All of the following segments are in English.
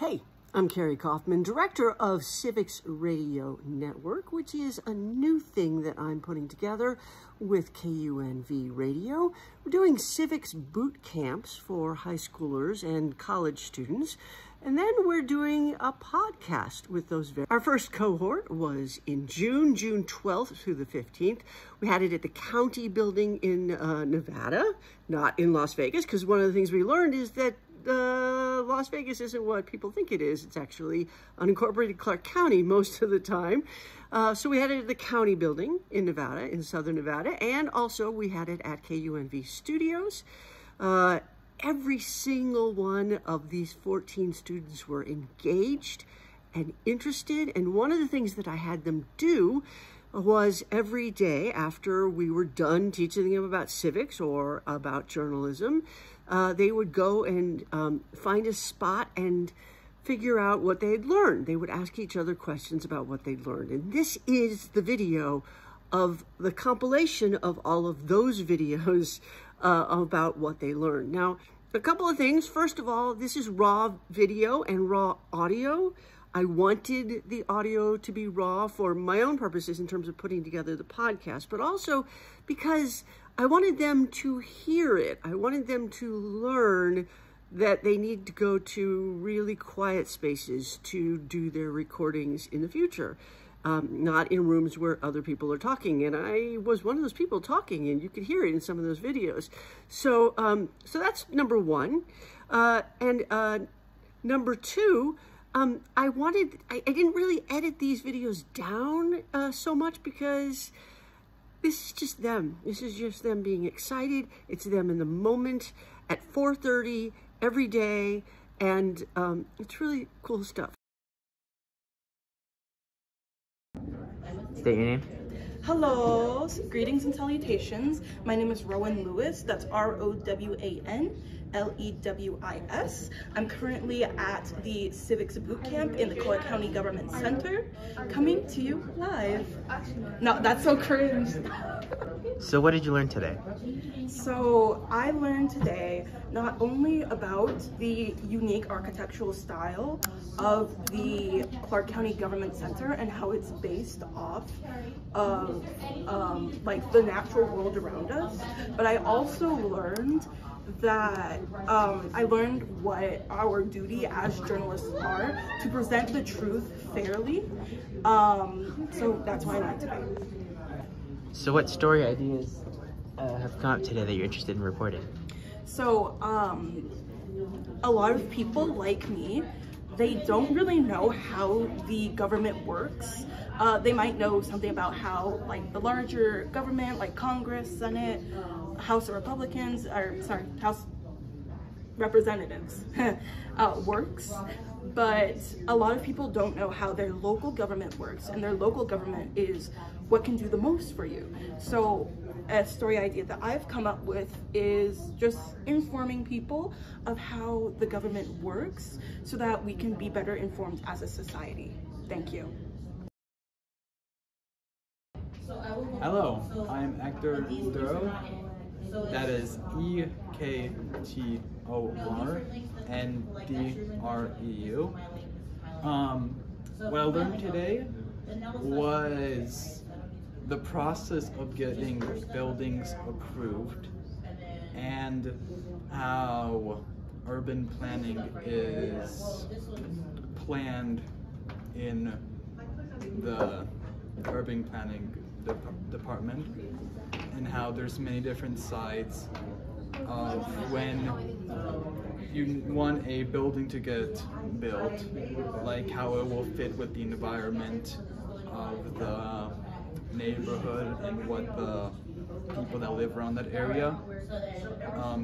Hey, I'm Carrie Kaufman, director of Civics Radio Network, which is a new thing that I'm putting together with KUNV Radio. We're doing civics boot camps for high schoolers and college students. And then we're doing a podcast with those. Our first cohort was in June 12th through the 15th. We had it at the county building in Nevada, not in Las Vegas, because one of the things we learned is that Las Vegas isn't what people think it is. It's actually unincorporated Clark County most of the time. So we had it at the county building in Nevada, in southern Nevada, and also we had it at KUNV Studios. Every single one of these 14 students were engaged and interested. And one of the things that I had them do was every day after we were done teaching them about civics or about journalism, they would go and find a spot and figure out what they had learned. They would ask each other questions about what they'd learned. And this is the video of the compilation of all of those videos about what they learned. Now, a couple of things. First of all, this is raw video and raw audio. I wanted the audio to be raw for my own purposes in terms of putting together the podcast, but also because I wanted them to hear it. I wanted them to learn that they need to go to really quiet spaces to do their recordings in the future. Not in rooms where other people are talking. And I was one of those people talking, and you could hear it in some of those videos. So, so that's number one. And number two, I didn't really edit these videos down so much because this is just them. This is just them being excited. It's them in the moment at 4:30 every day. And it's really cool stuff. State your name. Hello, greetings and salutations. My name is Rowan Lewis. That's ROWANLEWIS. I'm currently at the Civics Bootcamp in the Cohort County Government Center, coming to you live. No, that's so cringe. So what did you learn today? So I learned today not only about the unique architectural style of the Clark County Government Center and how it's based off of like the natural world around us, but I also learned that I learned what our duty as journalists are to present the truth fairly. So that's why I'm today. So what story ideas have come up today that you're interested in reporting? So a lot of people like me, they don't really know how the government works. They might know something about how like the larger government, like Congress, Senate, House of Republicans, or sorry, House Representatives works. But a lot of people don't know how their local government works, and their local government is what can do the most for you. So a story idea that I've come up with is just informing people of how the government works so that we can be better informed as a society. Thank you. Hello, I'm Hector Duro. That is EKTORNDREU. What I learned today was the process of getting buildings approved and how urban planning is planned in the urban planning department, and how there's many different sides of when you want a building to get built, like how it will fit with the environment of the neighborhood and what the people that live around that area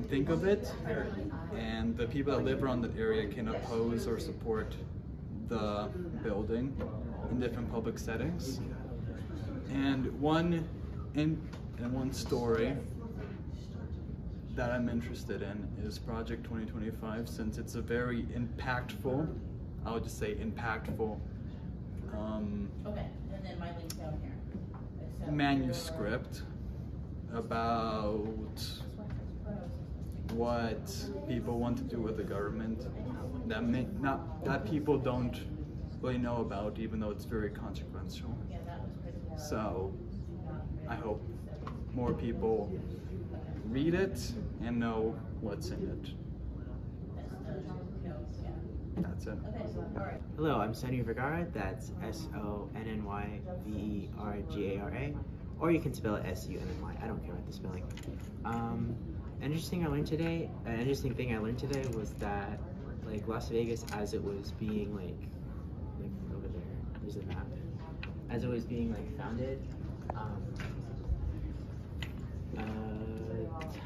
think of it, and the people that live around that area can oppose or support the building in different public settings. And one story that I'm interested in is Project 2025, since it's a very impactful, I would just say impactful, manuscript about what people want to do with the government that people don't really know about, even though it's very consequential. So I hope more people read it and know what's in it. That's it. Hello, I'm Sonny Vergara. That's Sonnyvergara, or you can spell it Sunny. I don't care about the spelling. An interesting thing I learned today was that like Las Vegas, as it was being like over there, there's a map. As it was being like founded,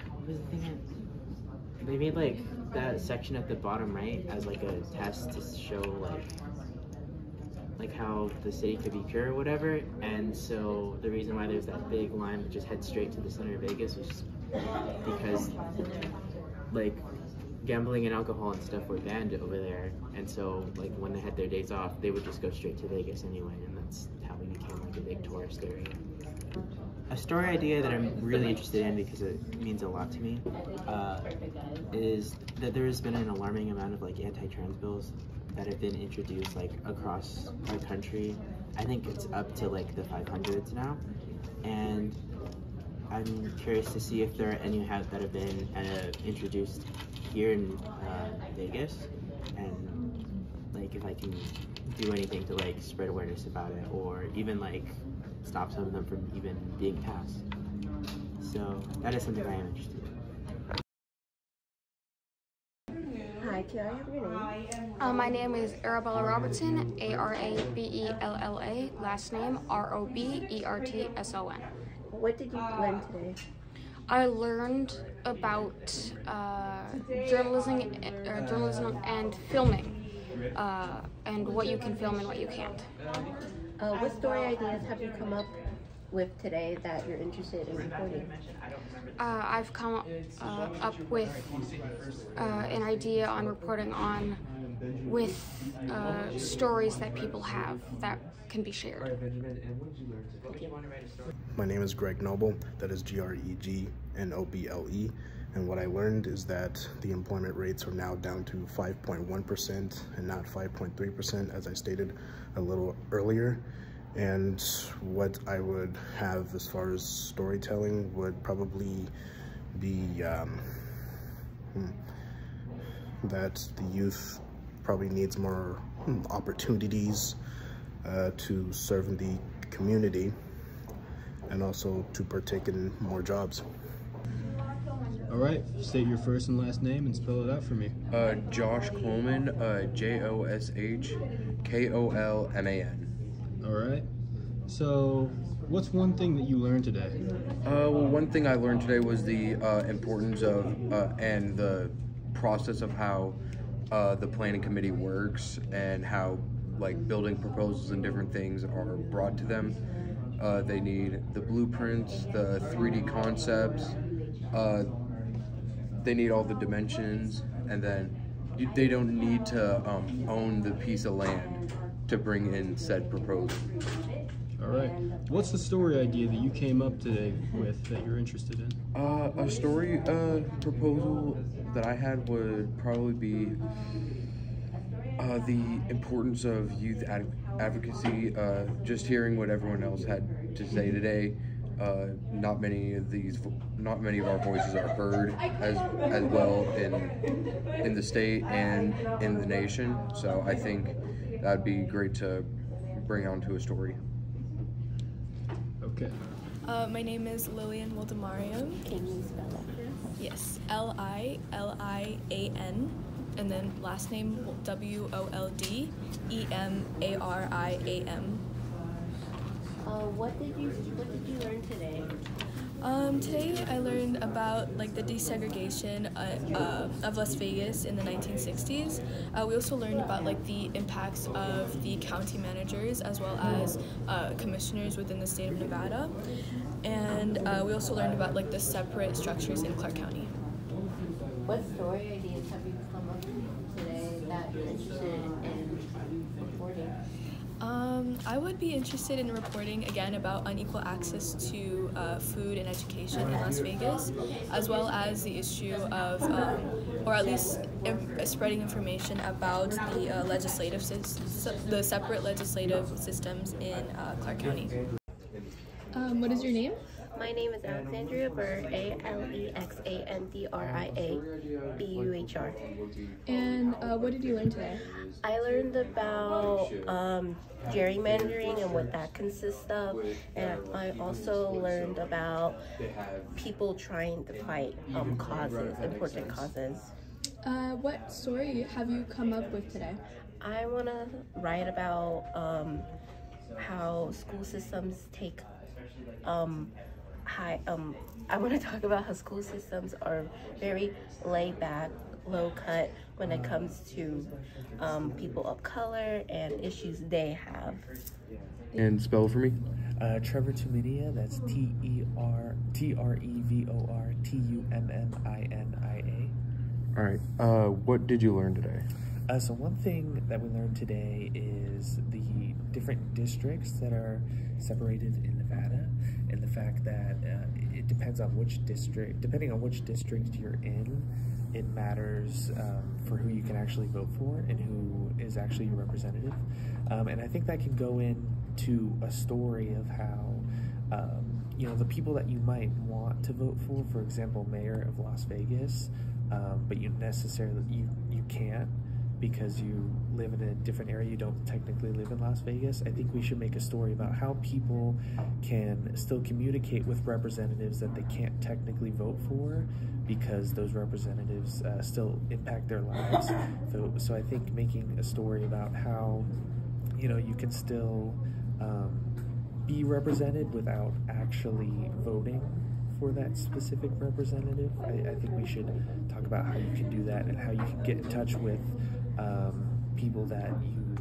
what was the thing? They made like that section at the bottom right as like a test to show like how the city could be pure or whatever. And so the reason why there's that big line that just heads straight to the center of Vegas was because like gambling and alcohol and stuff were banned over there, and so like when they had their days off, they would just go straight to Vegas anyway, and that's how we became like a big tourist area. A story idea that I'm really interested in because it means a lot to me is that there has been an alarming amount of like anti-trans bills that have been introduced like across our country. I think it's up to like the 500s now, and I'm curious to see if there are any that have been introduced here in Vegas, and like if I can do anything to like spread awareness about it, or even like stop some of them from even being passed. So that is something I am interested in. Hi, can I have your name? My name is Arabella Robertson, Arabella, last name Robertson. What did you learn today? I learned about journalism and filming, and what you can film and what you can't. What story ideas have you come up with today that you're interested in reporting? I've come up with an idea on reporting on with stories that people have that can be shared. My name is Greg Noble, that is Gregnnoble, and what I learned is that the employment rates are now down to 5.1% and not 5.3%, as I stated a little earlier. And what I would have as far as storytelling would probably be that the youth probably needs more opportunities to serve in the community, and also to partake in more jobs. All right, state your first and last name and spell it out for me. Josh Coleman, Joshkollman. All right. So, what's one thing that you learned today? Well, one thing I learned today was the importance of and the process of how the planning committee works, and how like building proposals and different things are brought to them. They need the blueprints, the 3D concepts. They need all the dimensions, and then they don't need to own the piece of land to bring in said proposal. All right. What's the story idea that you came up today with that you're interested in? A story proposal that I had would probably be the importance of youth advocacy. Just hearing what everyone else had to say today. Not many of our voices are heard as well in the state and in the nation. So I think that'd be great to bring onto a story. Okay. My name is Lillian Waldemariam. Can you spell that for us? Yes, Lilian, and then last name Woldemariam. What did you learn today? Today I learned about like the desegregation of Las Vegas in the 1960s. We also learned about like the impacts of the county managers as well as commissioners within the state of Nevada, and we also learned about like the separate structures in Clark County. What story ideas have you come up with today that you're interested in reporting? I would be interested in reporting again about unequal access to food and education in Las Vegas, as well as the issue of, or at least spreading information about the the separate legislative systems in Clark County. What is your name? My name is Alexandria Burr, Alexandria Buhr. And what did you learn today? I learned about gerrymandering and what that consists of, and I also learned about people trying to fight causes, important causes. What story have you come up with today? I want to write about how school systems take I want to talk about how school systems are very laid back, low cut when it comes to people of color and issues they have. And spell for me. Trevor Tuminia, that's TREVORTUMMINIA. All right. What did you learn today? So one thing that we learned today is the different districts that are separated in Nevada, and the fact that it depends on which district, depending on which district you're in, it matters for who you can actually vote for and who is actually your representative. And I think that can go into a story of how, you know, the people that you might want to vote for example, Mayor of Las Vegas, but you can't, because you live in a different area, you don't technically live in Las Vegas. I think we should make a story about how people can still communicate with representatives that they can't technically vote for, because those representatives still impact their lives. So I think making a story about how, you know, you can still be represented without actually voting for that specific representative. I think we should talk about how you can do that and how you can get in touch with people that you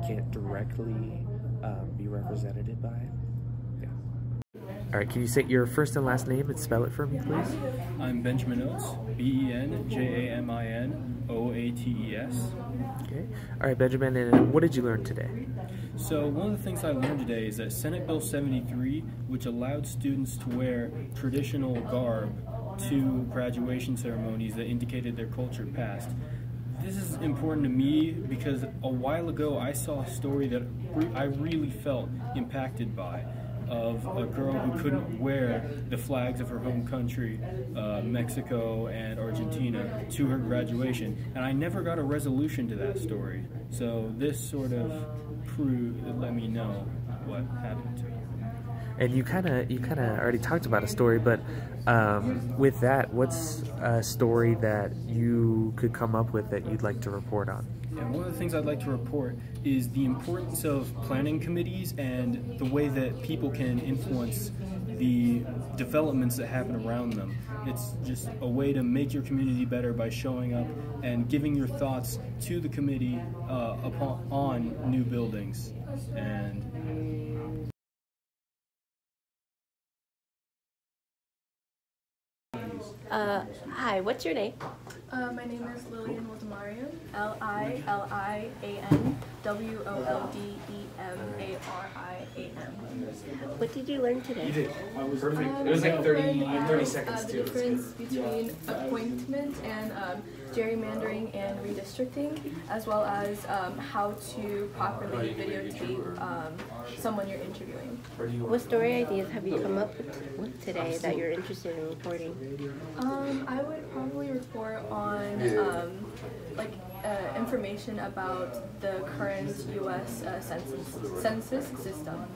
can't directly be represented by. Yeah. All right, can you say your first and last name and spell it for me, please? I'm Benjamin Oates, BenjaminOates. Okay. All right, Benjamin, and what did you learn today? So one of the things I learned today is that Senate Bill 73, which allowed students to wear traditional garb to graduation ceremonies that indicated their culture past. This is important to me because a while ago I saw a story that I really felt impacted by, of a girl who couldn't wear the flags of her home country, Mexico and Argentina, to her graduation. And I never got a resolution to that story. So this sort of let me know what happened to me. And you kind of already talked about a story, but with that, what's a story that you could come up with that you'd like to report on? And one of the things I'd like to report is the importance of planning committees and the way that people can influence the developments that happen around them. It's just a way to make your community better by showing up and giving your thoughts to the committee on new buildings. And Hi, what's your name? My name is Lillian Woldemariam, LILIAN WOLDEMARIAM. What did you learn today? You did. Perfect. It was like 30 seconds too. The difference between appointment and gerrymandering and redistricting, as well as how to properly videotape someone you're interviewing. What story ideas have you come up with today that you're interested in reporting? I would probably report on information about the current U.S. census system.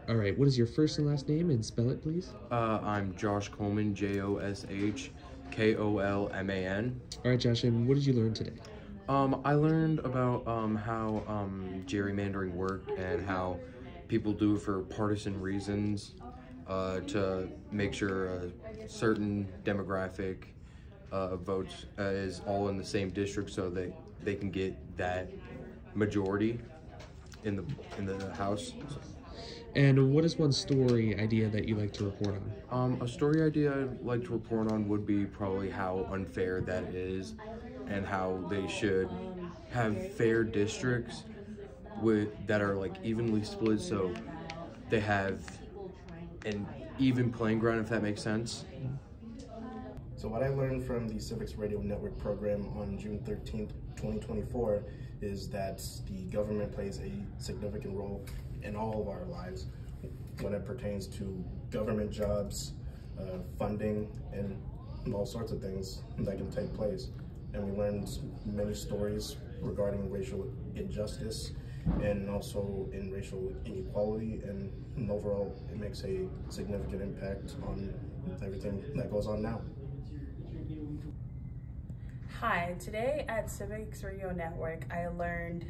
All right, what is your first and last name and spell it, please? I'm Josh Coleman, JOSHKOLMAN. All right, Josh, and what did you learn today? I learned about how gerrymandering worked and how people do it for partisan reasons to make sure a certain demographic votes is all in the same district, so they can get that majority in the House. And what is one story idea that you like to report on? A story idea I'd like to report on would be probably how unfair that is, and how they should have fair districts that are like evenly split, so they have an even playing ground, if that makes sense. So what I learned from the Civics Radio Network program on June 13th, 2024 is that the government plays a significant role in all of our lives when it pertains to government jobs, funding, and all sorts of things that can take place. And we learned many stories regarding racial injustice and also in racial inequality, and overall it makes a significant impact on everything that goes on now. Hi, today at Civics Radio Network, I learned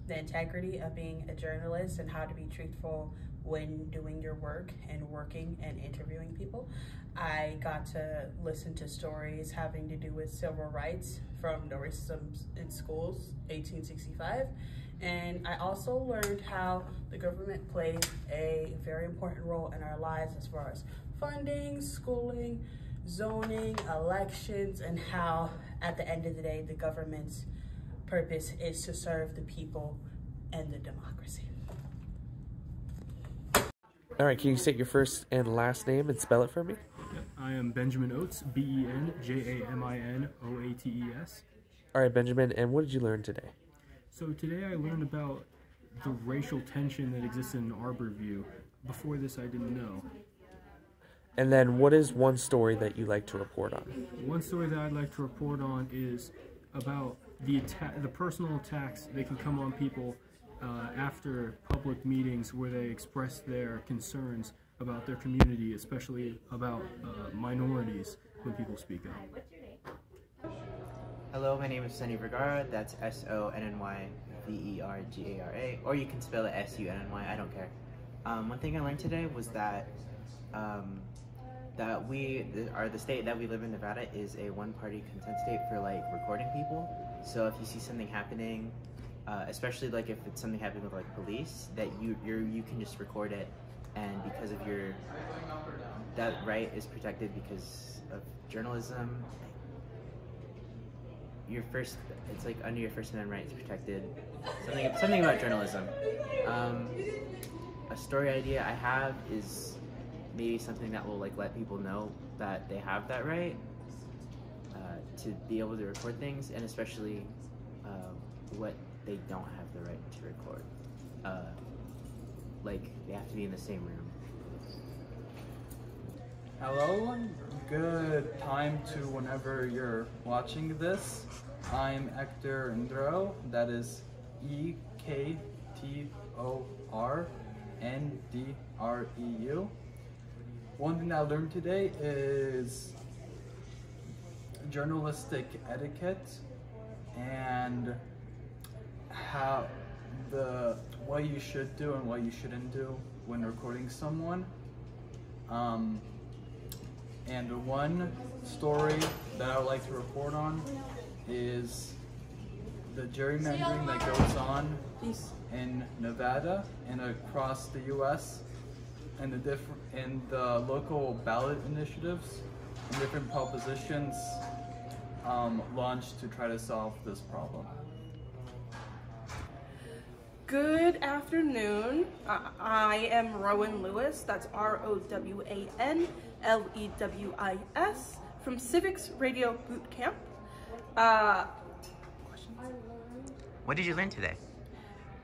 the integrity of being a journalist and how to be truthful when doing your work and working and interviewing people. I got to listen to stories having to do with civil rights from No Racism in Schools, 1865. And I also learned how the government plays a very important role in our lives as far as funding, schooling, zoning, elections, and how at the end of the day, the government's purpose is to serve the people and the democracy. All right, can you state your first and last name and spell it for me? I am Benjamin Oates, BenjaminOates. All right, Benjamin, and what did you learn today? So today I learned about the racial tension that exists in Arborview. Before this, I didn't know. And then what is one story that you like to report on? One story that I'd like to report on is about the personal attacks that can come on people after public meetings where they express their concerns about their community, especially about minorities when people speak up. Hello, my name is Sunny Vergara. That's SONNYVERGARA, or you can spell it SUNNY, I don't care. One thing I learned today was that the state that we live in, Nevada, is a one-party consent state for like recording people. So if you see something happening, especially like if it's something happening with like police, that you can just record it, and because of that right is protected because of journalism. It's like under your First Amendment right is protected. Something about journalism. A story idea I have is maybe something that will like let people know that they have that right to be able to record things, and especially what they don't have the right to record. Like they have to be in the same room. Hello, good time to whenever you're watching this. I'm Hector Ndreu, that is EKTORNDREU. One thing I learned today is journalistic etiquette and what you should do and what you shouldn't do when recording someone. And one story that I would like to report on is the gerrymandering that goes on in Nevada and across the U.S. and the local ballot initiatives and different propositions launched to try to solve this problem. Good afternoon. I am Rowan Lewis, that's ROWANLEWIS, from Civics Radio Bootcamp. What did you learn today?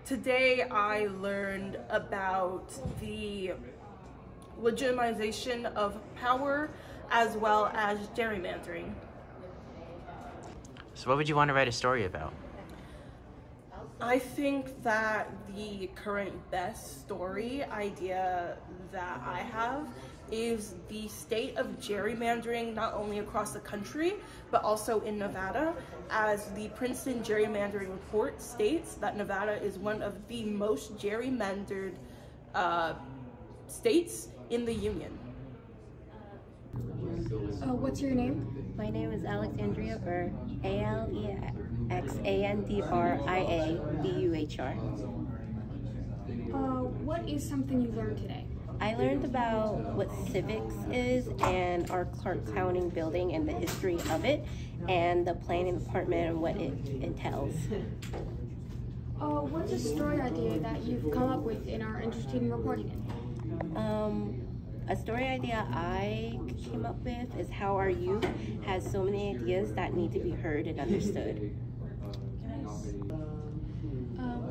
Today I learned about the legitimization of power as well as gerrymandering. So what would you want to write a story about? I think that the current best story idea that I have is the state of gerrymandering, not only across the country, but also in Nevada, as the Princeton Gerrymandering Report states that Nevada is one of the most gerrymandered states in the Union. What's your name? My name is Alexandria Burr, ALEXANDRIABUHR. What is something you learned today? I learned about what civics is and our Clark County building and the history of it and the planning department and what it entails. What's a story idea that you've come up with and are interested in reporting in? A story idea I came up with is how our youth has so many ideas that need to be heard and understood.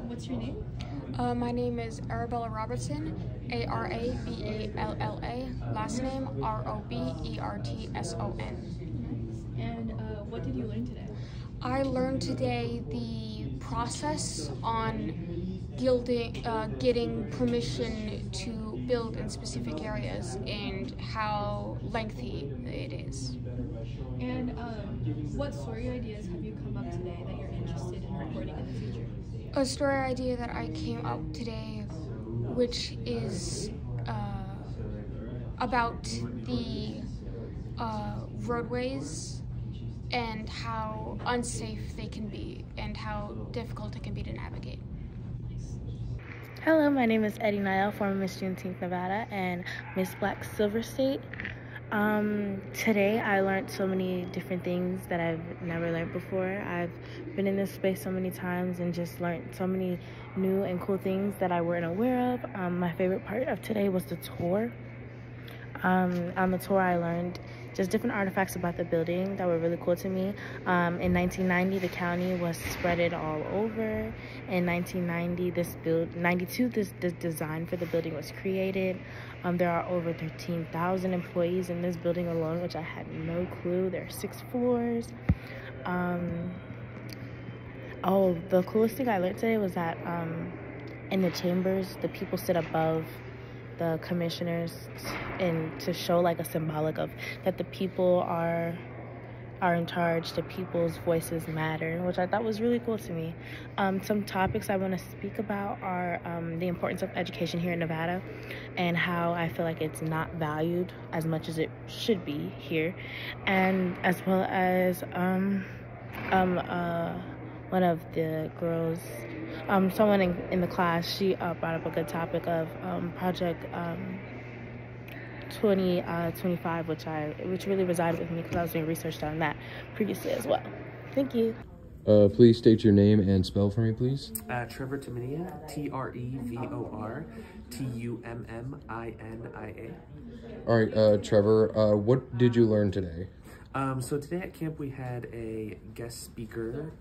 What's your name? My name is Arabella Robertson, Araballa, last name Robertson. And what did you learn today? I learned today the process on getting permission to build in specific areas and how lengthy it is. And what story ideas have you come up today that you're interested in reporting in the future? A story idea that I came up today, which is about the roadways and how unsafe they can be and how difficult it can be to navigate. Hello, my name is Eddie Niall, former Miss Juneteenth Nevada and Miss Black Silver State. Today I learned so many different things that I've never learned before. I've been in this space so many times and just learned so many new and cool things that I weren't aware of. My favorite part of today was the tour. On the tour I learned just different artifacts about the building that were really cool to me. In 1990, the county was spreaded all over. In 1992, this design for the building was created. There are over 13,000 employees in this building alone, which I had no clue. There are 6 floors. Oh, the coolest thing I learned today was that in the chambers, the people sit above the commissioners and to show like a symbolic of that the people are in charge, the people's voices matter, which I thought was really cool to me. Some topics I want to speak about are the importance of education here in Nevada and how I feel like it's not valued as much as it should be here, and as well as one of the girls, someone in the class, she brought up a good topic of Project 2025, which really resided with me because I was doing research on that previously as well. Thank you. Please state your name and spell for me, please. Trevor Tumminia, Trevor Tummia. All right, Trevor, what did you learn today? So today at camp we had a guest speaker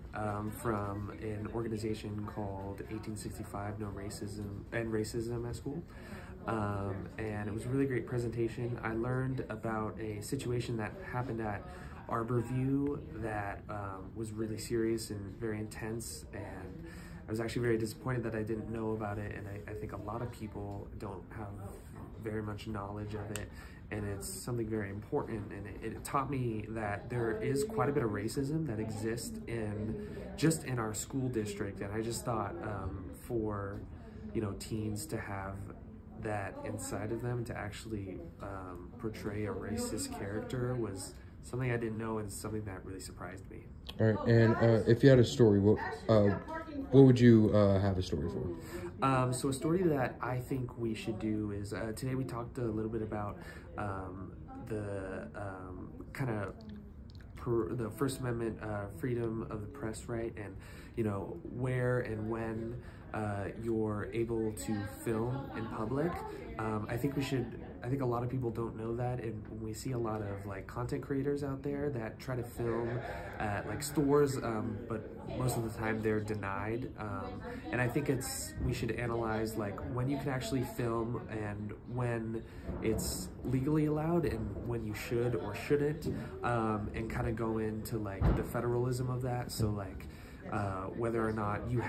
from an organization called 1865 No Racism and Racism at School. And it was a really great presentation. I learned about a situation that happened at Arborview that was really serious and very intense, and I was actually very disappointed that I didn't know about it, and I think a lot of people don't have very much knowledge of it, and it's something very important, and it taught me that there is quite a bit of racism that exists just in our school district, and I just thought for teens to have that inside of them to actually portray a racist character was something I didn't know, and something that really surprised me. All right, and if you had a story, what would you have a story for? So a story that I think we should do is, today we talked a little bit about the the First Amendment freedom of the press, right? And, where and when you're able to film in public. I think a lot of people don't know that, and we see a lot of content creators out there that try to film at stores, but most of the time they're denied. And I think we should analyze when you can actually film and when it's legally allowed and when you should or shouldn't, and kind of go into the federalism of that. So whether or not you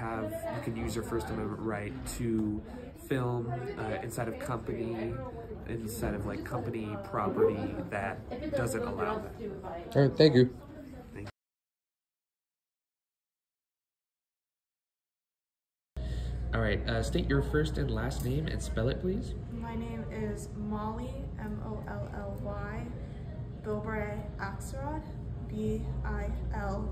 can use your First Amendment right to film inside of company property that doesn't allow that. All right, thank you. All right, state your first and last name and spell it, please. My name is Molly, M-O-L-L-Y, Bilbray Axelrod, BILBRAY-AXELROD.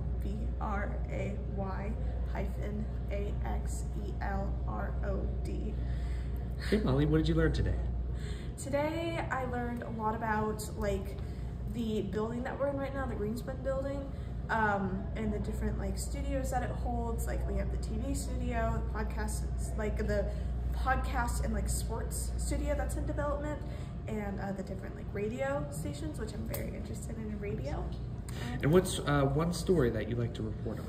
Hey Molly, what did you learn today? Today I learned a lot about the building that we're in right now, the Greenspun building. and the different like studios that it holds. Like we have the TV studio, the podcast, like the podcast and like sports studio that's in development, and the different like radio stations, which I'm very interested in radio. And what's one story that you like to report on?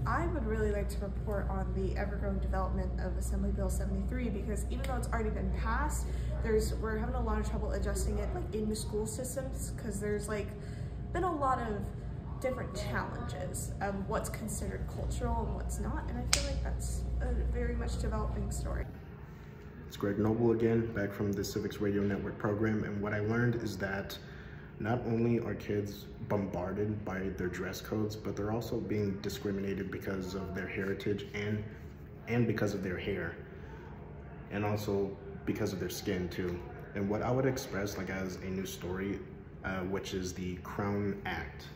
I would really like to report on the ever-growing development of Assembly Bill 73, because even though it's already been passed, we're having a lot of trouble adjusting it like in the school systems, because there's like been a lot of different challenges of what's considered cultural and what's not, and I feel like that's a very much developing story. It's Greg Noble again, back from the Civics Radio Network program, and what I learned is that not only are kids bombarded by their dress codes, but they're also being discriminated because of their heritage and because of their hair, and also because of their skin too. And what I would express like as a new story, which is the Crown Act,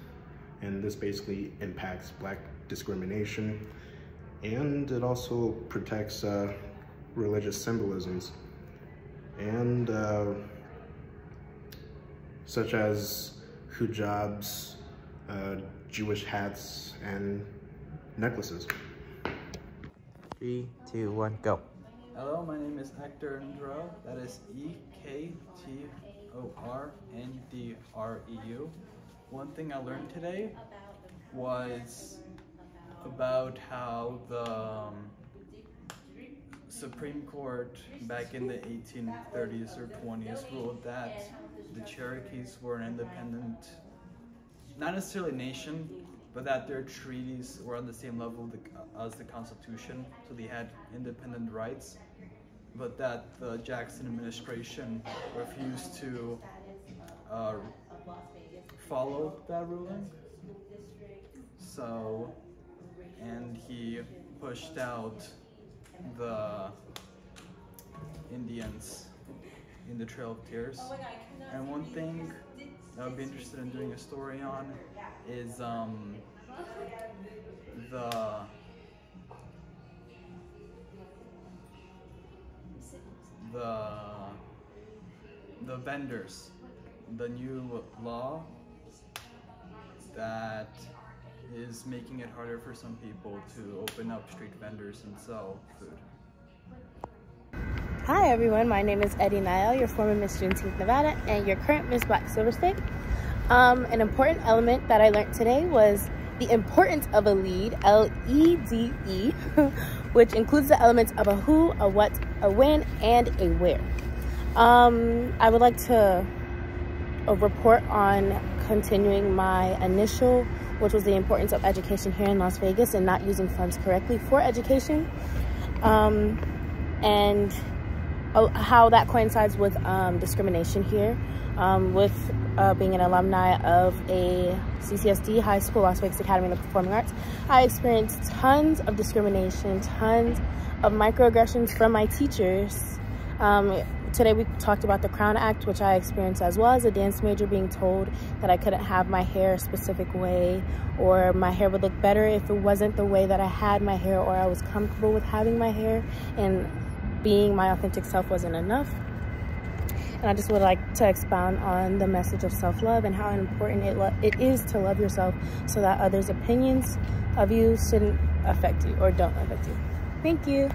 and this basically impacts Black discrimination, and it also protects religious symbolisms, and such as hijabs, Jewish hats, and necklaces. 3, 2, 1, go. Hello, my name is Hector Ndreu. That is EKTORNDREU. One thing I learned today was about how the Supreme Court back in the 1830s or 20s ruled that the Cherokees were an independent, not necessarily nation, but that their treaties were on the same level as the Constitution, so they had independent rights, but that the Jackson administration refused to follow that ruling. So, and he pushed out the Indians in the Trail of Tears. And one thing I would be interested in doing a story on is the vendors, the new law that is making it harder for some people to open up street vendors and sell food. Hi everyone, my name is Eddie Niall, your former Miss Juneteenth Nevada and your current Miss Black Silver State. An important element that I learned today was the importance of a lead, L-E-D-E, which includes the elements of a who, a what, a when, and a where. I would like to report on continuing my initial, which was the importance of education here in Las Vegas and not using funds correctly for education, and how that coincides with discrimination here. With being an alumni of a CCSD high school, Las Vegas Academy of the Performing Arts, I experienced tons of discrimination, tons of microaggressions from my teachers. Today we talked about the Crown Act, which I experienced as well as a dance major, being told that I couldn't have my hair a specific way, or my hair would look better if it wasn't the way that I had my hair, or I was comfortable with having my hair, and being my authentic self wasn't enough. And I just would like to expound on the message of self-love and how important it is to love yourself, so that others' opinions of you shouldn't affect you or don't affect you. Thank you.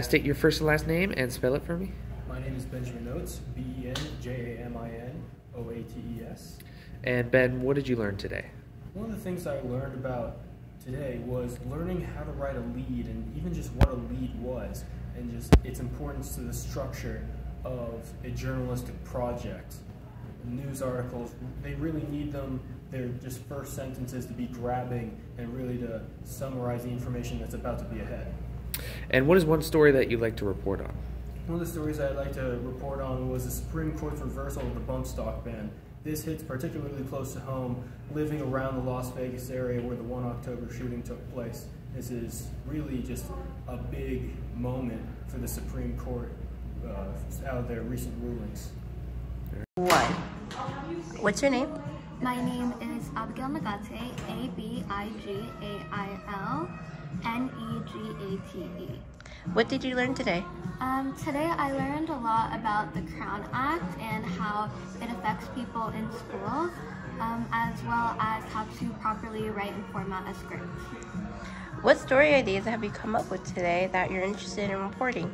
State your first and last name and spell it for me. My name is Benjamin Oates, B-E-N-J-A-M-I-N-O-A-T-E-S. And Ben, what did you learn today? One of the things I learned about today was learning how to write a lead, and even just what a lead was, and just its importance to the structure of a journalistic project. News articles, they really need them. They're just first sentences to be grabbing and really to summarize the information that's about to be ahead. And what is one story that you'd like to report on? One of the stories I'd like to report on was the Supreme Court's reversal of the bump stock ban. This hits particularly close to home, living around the Las Vegas area where the 1 October shooting took place. This is really just a big moment for the Supreme Court out of their recent rulings. One. What's your name? My name is Abigail Nagate, A-B-I-G-A-I-L-N-E-G-A-T-E. What did you learn today? Today I learned a lot about the Crown Act and how it affects people in schools. as well as how to properly write and format a script. What story ideas have you come up with today that you're interested in reporting?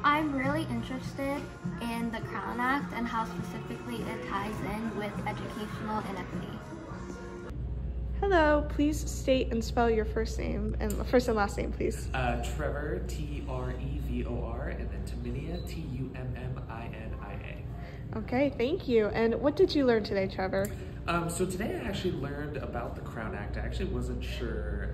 I'm really interested in the Crown Act and how specifically it ties in with educational inequity. Hello, please state and spell your first and last name, please. Trevor, Trevor, and then Tuminia, Tumminia. Okay, thank you. And what did you learn today, Trevor? So today I actually learned about the Crown Act. I actually wasn't sure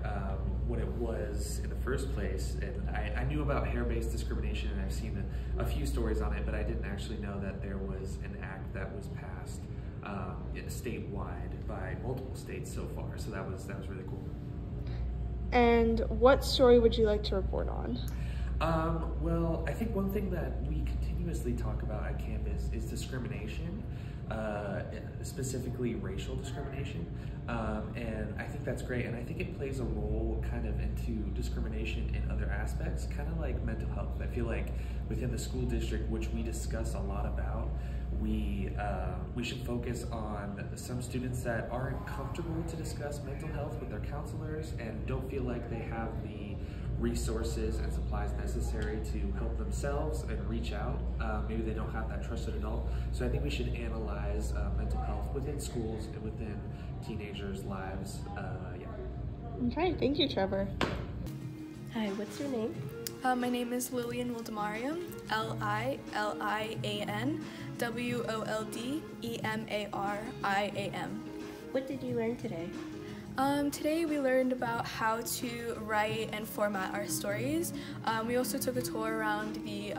what it was in the first place, and I knew about hair-based discrimination, and I've seen a few stories on it, but I didn't actually know that there was an act that was passed statewide by multiple states so far. So that was really cool. And what story would you like to report on? Well, I think one thing that we continuously talk about at campus is discrimination, specifically racial discrimination, and I think that's great, and I think it plays a role kind of into discrimination in other aspects, kind of like mental health. I feel like within the school district, which we discuss a lot about, we should focus on some students that aren't comfortable to discuss mental health with their counselors and don't feel like they have the resources and supplies necessary to help themselves and reach out. Maybe they don't have that trusted adult. So I think we should analyze mental health within schools and within teenagers' lives. Okay, thank you, Trevor. Hi, what's your name? My name is Lillian Woldemariam, Lilian Woldemariam. What did you learn today? Today we learned about how to write and format our stories. We also took a tour around the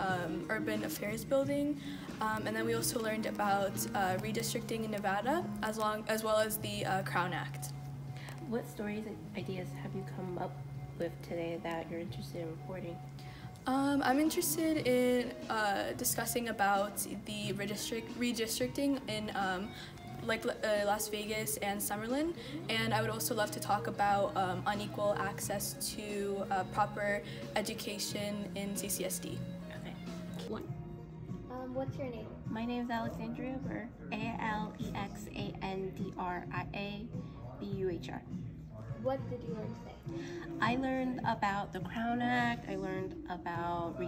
Urban Affairs building, and then we also learned about redistricting in Nevada, as well as the Crown Act. What stories and ideas have you come up with today that you're interested in reporting? I'm interested in discussing about the redistricting in Las Vegas and Summerlin, and I would also love to talk about unequal access to proper education in CCSD. Okay. What's your name? My name is Alexandria Burr, ALEXANDRIABUHR. What did you learn today? I learned about the Crown Act. I learned about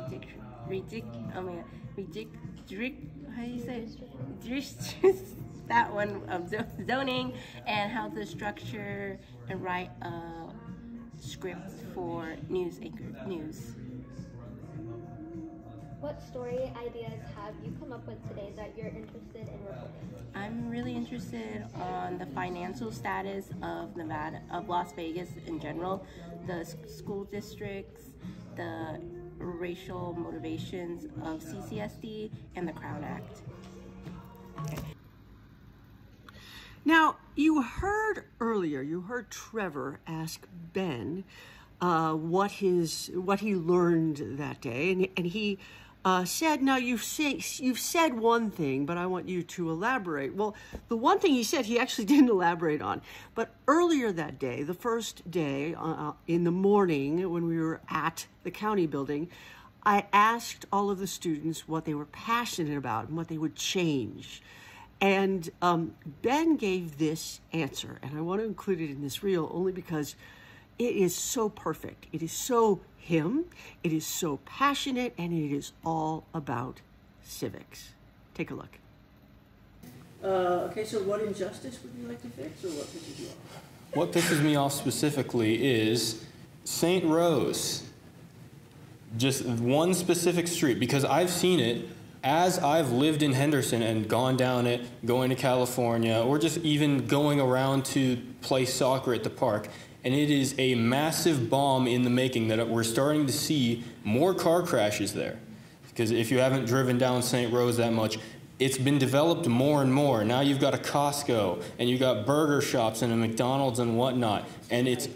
that one of zoning, and how to structure and write a script for news. What story ideas have you come up with today that you're interested in reporting? I'm really interested on the financial status of Nevada, of Las Vegas in general, the school districts, the racial motivations of CCSD, and the Crown Act. Now, you heard Trevor ask Ben what he learned that day, and he said, now you've said one thing, but I want you to elaborate. Well, the one thing he said he actually didn't elaborate on, but earlier that day, the first day in the morning when we were at the county building, I asked all of the students what they were passionate about and what they would change. And Ben gave this answer, and I want to include it in this reel only because it is so perfect. It is so him, it is so passionate, and it is all about civics. Take a look. Okay, so what injustice would you like to fix, or what pisses you off? What pisses me off specifically is St. Rose. Just one specific street, because I've seen it as I've lived in Henderson and gone down it, going to California, or just even going around to play soccer at the park. And it is a massive bomb in the making that we're starting to see more car crashes there. Because if you haven't driven down St. Rose that much, it's been developed more and more. Now you've got a Costco, and you've got burger shops and a McDonald's and whatnot. And it's,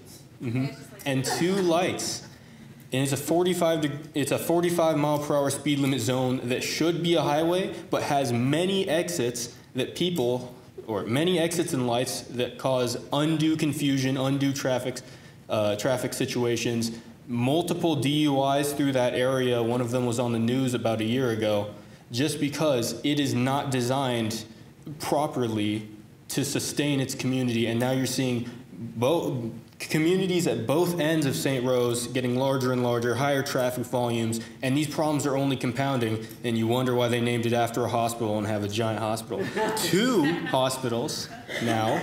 and two lights. And it's a 45 mile per hour speed limit zone that should be a highway, but has many exits that many exits and lights that cause undue confusion, undue traffic situations, multiple DUIs through that area. One of them was on the news about a year ago, just because it is not designed properly to sustain its community, and now you're seeing both communities at both ends of St. Rose getting larger and larger, higher traffic volumes, and these problems are only compounding, and you wonder why they named it after a hospital and have a giant hospital. 2 hospitals now,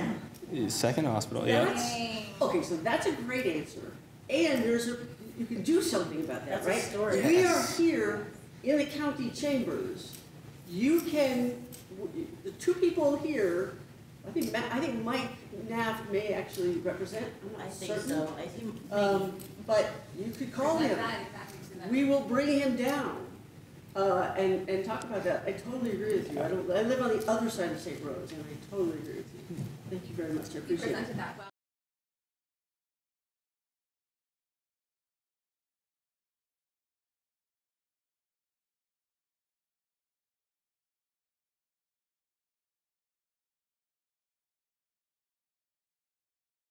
second hospital, yeah. Okay, so that's a great answer. And you can do something about that, That's right? a story. We are here in the county chambers. You can, the 2 people here, I think Mike Naft may actually represent. I'm not certain. So. I think. But you could call him. We will bring him down and talk about that. I totally agree with you. I live on the other side of St. Rose, and I totally agree with you. Thank you very much. I appreciate it.